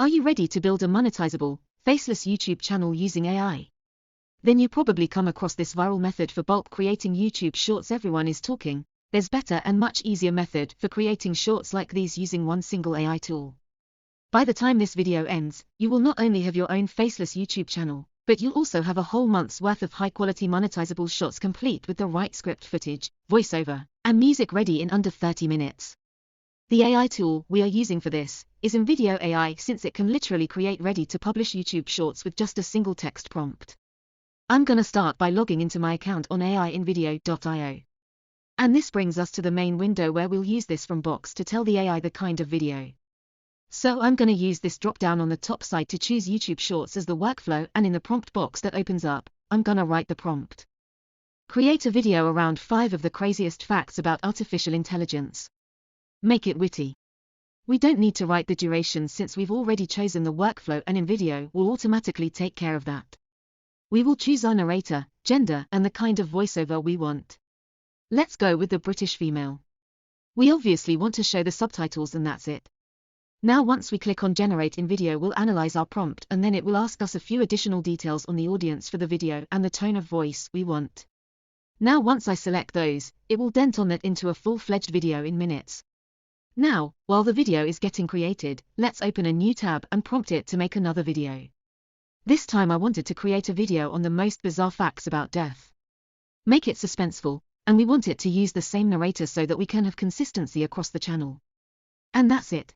Are you ready to build a monetizable, faceless YouTube channel using AI? Then you probably come across this viral method for bulk creating YouTube shorts everyone is talking. There's better and much easier method for creating shorts like these using one single AI tool. By the time this video ends, you will not only have your own faceless YouTube channel, but you'll also have a whole month's worth of high-quality monetizable shots complete with the right script footage, voiceover, and music ready in under 30 minutes. The AI tool we are using for this is Invideo AI, since it can literally create ready-to-publish YouTube shorts with just a single text prompt. I'm gonna start by logging into my account on Invideo.io. And this brings us to the main window where we'll use this from box to tell the AI the kind of video. So I'm gonna use this drop-down on the top side to choose YouTube Shorts as the workflow, and in the prompt box that opens up, I'm gonna write the prompt. Create a video around 5 of the craziest facts about artificial intelligence. Make it witty. We don't need to write the duration since we've already chosen the workflow, and Invideo will automatically take care of that. We will choose our narrator, gender, and the kind of voiceover we want. Let's go with the British female. We obviously want to show the subtitles, and that's it. Now once we click on Generate, Invideo will analyze our prompt, and then it will ask us a few additional details on the audience for the video and the tone of voice we want. Now once I select those, it will then turn it into a full-fledged video in minutes. Now, while the video is getting created, let's open a new tab and prompt it to make another video. This time I wanted to create a video on the most bizarre facts about death. Make it suspenseful, and we want it to use the same narrator so that we can have consistency across the channel. And that's it.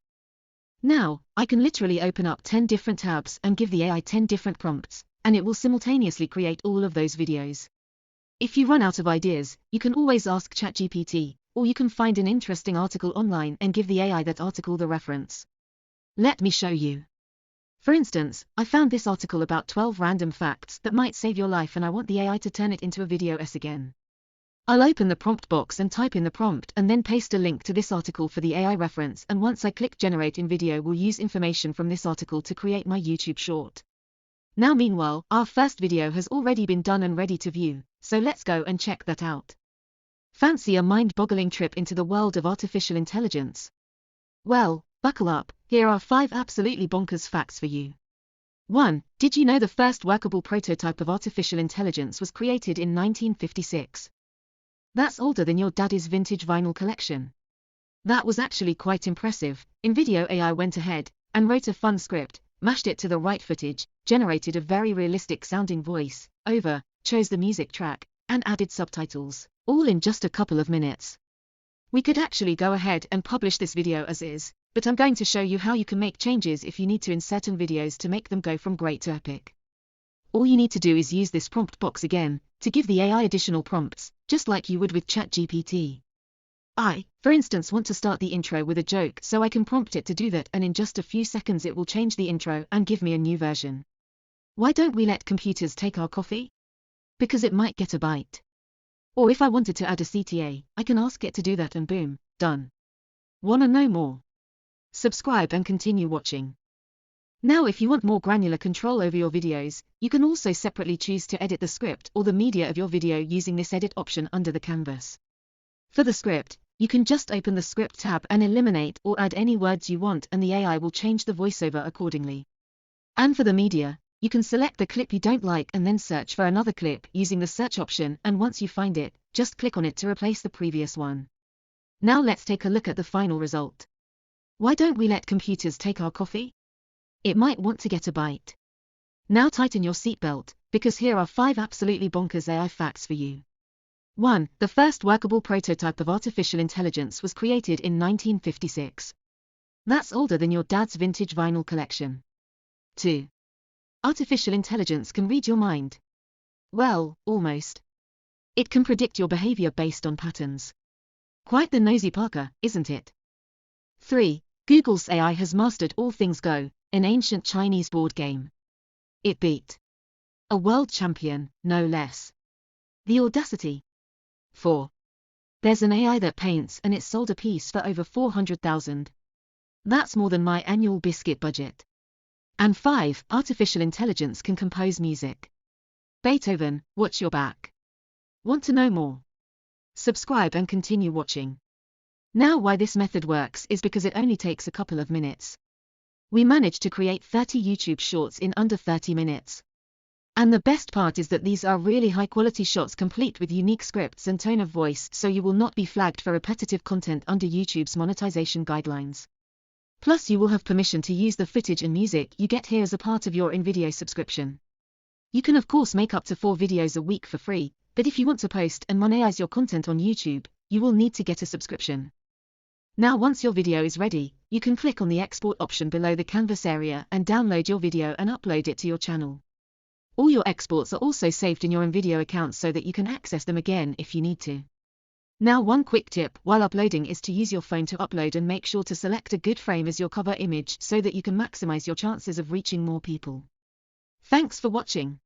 Now, I can literally open up 10 different tabs and give the AI 10 different prompts, and it will simultaneously create all of those videos. If you run out of ideas, you can always ask ChatGPT, or you can find an interesting article online and give the AI that article the reference. Let me show you. For instance, I found this article about 12 random facts that might save your life, and I want the AI to turn it into a video again. I'll open the prompt box and type in the prompt and then paste a link to this article for the AI reference, and once I click Generate, Invideo will use information from this article to create my YouTube short. Now meanwhile, our first video has already been done and ready to view, so let's go and check that out. Fancy a mind-boggling trip into the world of artificial intelligence? Well, buckle up, here are 5 absolutely bonkers facts for you. 1. Did you know the first workable prototype of artificial intelligence was created in 1956? That's older than your daddy's vintage vinyl collection. That was actually quite impressive. Invideo AI went ahead and wrote a fun script, mashed it to the right footage, generated a very realistic sounding voice over, chose the music track, and added subtitles, all in just a couple of minutes. We could actually go ahead and publish this video as is, but I'm going to show you how you can make changes if you need to in certain videos to make them go from great to epic. All you need to do is use this prompt box again to give the AI additional prompts, just like you would with ChatGPT. I, for instance, want to start the intro with a joke, so I can prompt it to do that, and in just a few seconds it will change the intro and give me a new version. Why don't we let computers take our coffee? Because it might get a bite. Or if I wanted to add a CTA, I can ask it to do that, and boom, done. Wanna know more? Subscribe and continue watching. Now if you want more granular control over your videos, you can also separately choose to edit the script or the media of your video using this edit option under the canvas. For the script, you can just open the script tab and eliminate or add any words you want, and the AI will change the voiceover accordingly. And for the media, you can select the clip you don't like and then search for another clip using the search option, and once you find it, just click on it to replace the previous one. Now let's take a look at the final result. Why don't we let computers take our coffee? It might want to get a bite. Now tighten your seatbelt, because here are 5 absolutely bonkers AI facts for you. 1. The first workable prototype of artificial intelligence was created in 1956. That's older than your dad's vintage vinyl collection. 2. Artificial intelligence can read your mind. Well, almost. It can predict your behavior based on patterns. Quite the nosy Parker, isn't it? 3. Google's AI has mastered all things Go, an ancient Chinese board game. It beat a world champion, no less. The audacity. 4. There's an AI that paints, and it sold a piece for over 400,000. That's more than my annual biscuit budget. And 5. Artificial intelligence can compose music. Beethoven, watch your back. Want to know more? Subscribe and continue watching. Now why this method works is because it only takes a couple of minutes. We managed to create 30 YouTube shorts in under 30 minutes. And the best part is that these are really high-quality shots complete with unique scripts and tone of voice, so you will not be flagged for repetitive content under YouTube's monetization guidelines. Plus you will have permission to use the footage and music you get here as a part of your Invideo subscription. You can of course make up to 4 videos a week for free, but if you want to post and monetize your content on YouTube, you will need to get a subscription. Now once your video is ready, you can click on the export option below the canvas area and download your video and upload it to your channel. All your exports are also saved in your Invideo account so that you can access them again if you need to. Now one quick tip while uploading is to use your phone to upload and make sure to select a good frame as your cover image so that you can maximize your chances of reaching more people. Thanks for watching.